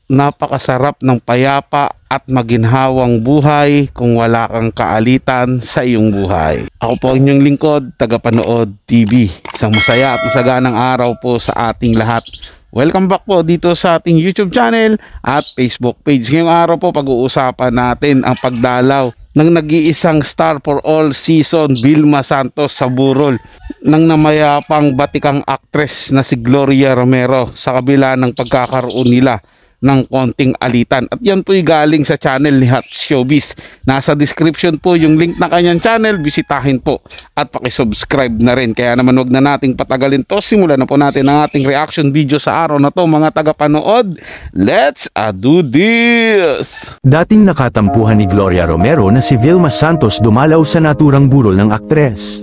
napakasarap ng payapa at maginhawang buhay kung wala kang kaalitan sa iyong buhay. Ako po ang inyong lingkod, tagapanood TV. Isang masaya at masaganang araw po sa ating lahat. Welcome back po dito sa ating YouTube channel at Facebook page. Ngayong araw po pag-uusapan natin ang pagdalaw ng nag-iisang star for all season, Vilma Santos, sa burol ng namayapang batikang actress na si Gloria Romero sa kabila ng pagkakaroon nila ng konting alitan. At yan po'y galing sa channel ni Hot Showbiz. Nasa description po yung link ng kanyang channel, bisitahin po at pakisubscribe na rin. Kaya naman wag na nating patagalin to, simulan na po natin ang ating reaction video sa araw na to, mga tagapanood. Let's do this! Dating nakatampuhan ni Gloria Romero na si Vilma Santos dumalaw sa naturang burol ng aktres.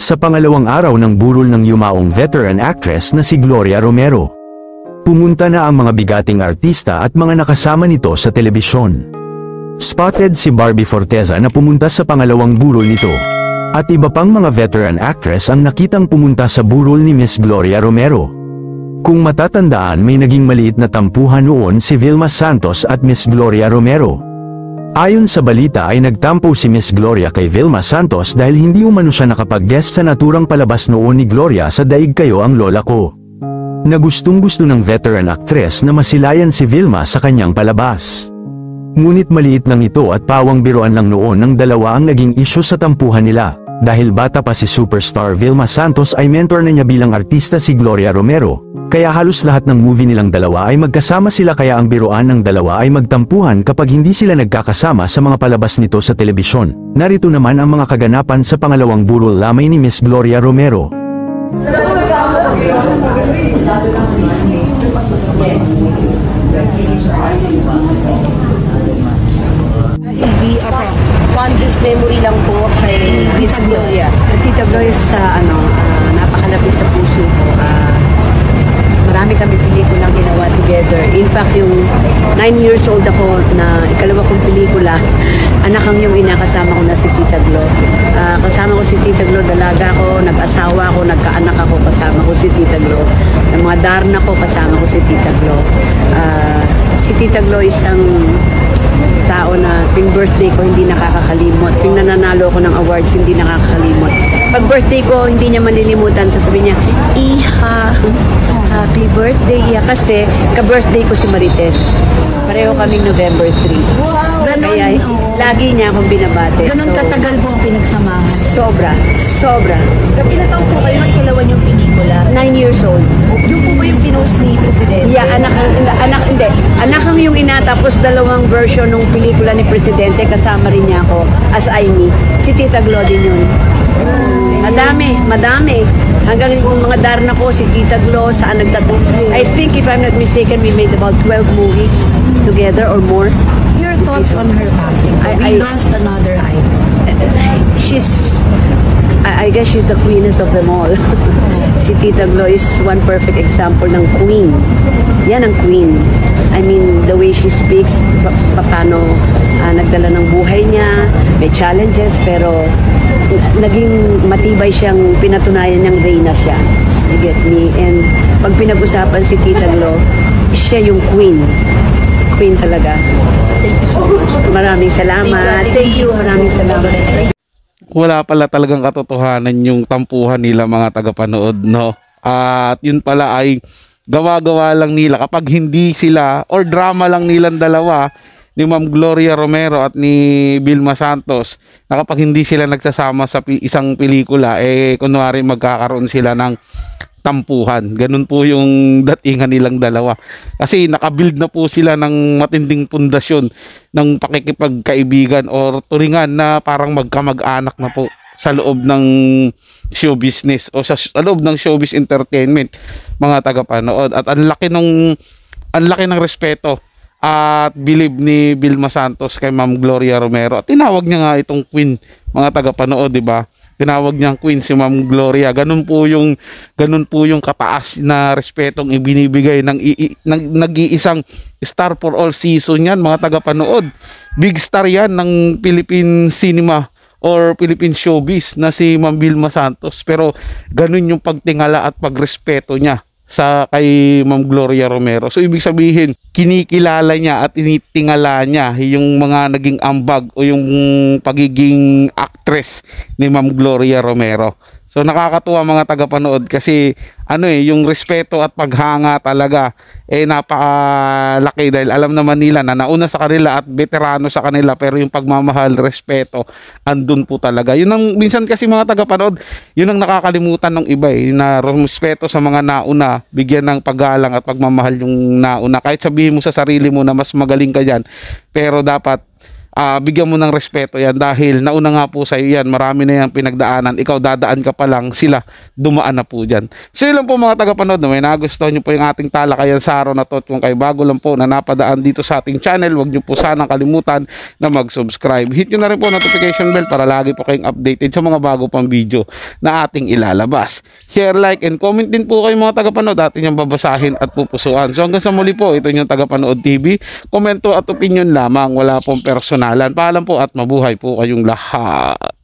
Sa pangalawang araw ng burol ng yumaong veteran actress na si Gloria Romero, pumunta na ang mga bigating artista at mga nakasama nito sa telebisyon. Spotted si Barbie Forteza na pumunta sa pangalawang burol nito, at iba pang mga veteran actress ang nakitang pumunta sa burol ni Miss Gloria Romero. Kung matatandaan, may naging maliit na tampuhan noon si Vilma Santos at Miss Gloria Romero. Ayon sa balita ay nagtampo si Miss Gloria kay Vilma Santos dahil hindi umano siya nakapag-guest sa naturang palabas noon ni Gloria sa Daig Kayo Ang Lola Ko, na gustong-gusto ng veteran actress na masilayan si Vilma sa kanyang palabas. Ngunit maliit lang ito at pawang biruan lang noon ng dalawa ang naging isyu sa tampuhan nila, dahil bata pa si superstar Vilma Santos ay mentor na niya bilang artista si Gloria Romero, kaya halos lahat ng movie nilang dalawa ay magkasama sila, kaya ang biruan ng dalawa ay magtampuhan kapag hindi sila nagkakasama sa mga palabas nito sa telebisyon. Narito naman ang mga kaganapan sa pangalawang burol lamay ni Miss Gloria Romero. Fondest memory lang po kay Miss Gloria. Tita Gloria sa napakalapit sa puso ko. Marami kami pelikulang ginawa together. In fact, yung 9 years old ako na ikalawa kong pelikula, anak ang yung inakasama ko na si Tita Glo. Kasama ko si Tita Glo, dalaga ko, nag-asawa ko, nagkaanak ako, kasama ko si Tita Glo. Ng mga darna ko, kasama ko si Tita Glo. Si Tita Glo isang tao na ping birthday ko hindi nakakakalimot. Ping nananalo ko ng awards hindi nakakakalimot. Pag birthday ko hindi niya manlilimutan, sasabihin niya, "Iha, happy birthday." Iya, kasi ka-birthday ko si Marites. Pareho kaming November 3. Wow! Kaya lagi niya akong binabate. Ganun katagal po ang pinagsamahan. Sobra. Ilang taon po kayo nung ikalawa niyong pelikula? 9 years old. Yung po ba yung kinos ni Presidente? Yeah, hindi. Anak ang yung ina, tapos dalawang version ng pelikula ni Presidente, kasama rin niya ako as Aimee. Si Tita Glo din yun. Madami. Hanggang yung mga darna ko, si Tita Glo, saan nagtatong. I think, if I'm not mistaken, we made about 12 movies together or more. Your thoughts on her passing? We lost another idol. I guess she's the queenest of them all. Si Tita Glo is one perfect example ng queen. Yan ang queen. I mean, the way she speaks, paano nagdala ng buhay niya, may challenges, pero naging matibay siyang, pinatunayan niyang reyna siya. You get me? And pag pinag-usapan si Tita Glo, siya yung queen. Queen talaga. Thank you so much. Maraming salamat. Thank you. Maraming salamat. Wala pala talagang katotohanan yung tampuhan nila, mga tagapanood, no? At yun pala ay gawa-gawa lang nila kapag hindi sila, or drama lang nilang dalawa ni Ma'am Gloria Romero at ni Vilma Santos, na kapag hindi sila nagsasama sa isang pelikula, kunwari magkakaroon sila ng tampuhan. Ganun po yung datingan nilang dalawa. Kasi nakabuild na po sila ng matinding pundasyon ng pakikipagkaibigan or turingan na parang magkamag-anak na po sa loob ng show business o sa loob ng showbiz entertainment, mga tagapanood. At ang laki ng respeto at believe ni Vilma Santos kay Ma'am Gloria Romero. At tinawag niya nga itong queen, mga tagapanood, di ba? Tinawag niyang queen si Ma'am Gloria. Ganun po yung kataas na respetong ibinibigay ng nag-iisang star for all season yan, mga tagapanood. Big star yan ng Philippine cinema or Philippine showbiz na si Ma'am Vilma Santos. Pero ganun yung pagtingala at pagrespeto niya sa kay Ma'am Gloria Romero. So ibig sabihin, kinikilala niya at initingala niya yung mga naging ambag o yung pagiging actress ni Ma'am Gloria Romero. So nakakatuwa mga tagapanood kasi yung respeto at paghanga talaga napakalaki dahil alam naman nila na nauna sa kanila at veterano sa kanila, pero yung pagmamahal, respeto andun po talaga. Yun ang minsan kasi mga tagapanood, yun ang nakakalimutan ng iba na respeto sa mga nauna, bigyan ng paggalang at pagmamahal yung nauna. Kahit sabihin mo sa sarili mo na mas magaling ka dyan, pero dapat bigyan mo ng respeto yan dahil nauna nga po sa iyo yan, marami na yung pinagdaanan, ikaw dadaan ka pa lang, sila dumaan na po dyan. So yun lang po mga tagapanood, na may nagustuhan nyo po yung ating talakayan sa araw na to, at kung kayo bago lang po na napadaan dito sa ating channel, huwag nyo po sanang kalimutan na mag-subscribe. Hit nyo na rin po notification bell para lagi po kayong updated sa mga bago pang video na ating ilalabas. Share, like, and comment din po kayo mga tagapanood, atin yung babasahin at pupusuan. So hanggang sa muli po, ito yung Tagapanood TV. Komento at opinion lamang, wala pong personal. Paalam po at mabuhay po kayong lahat.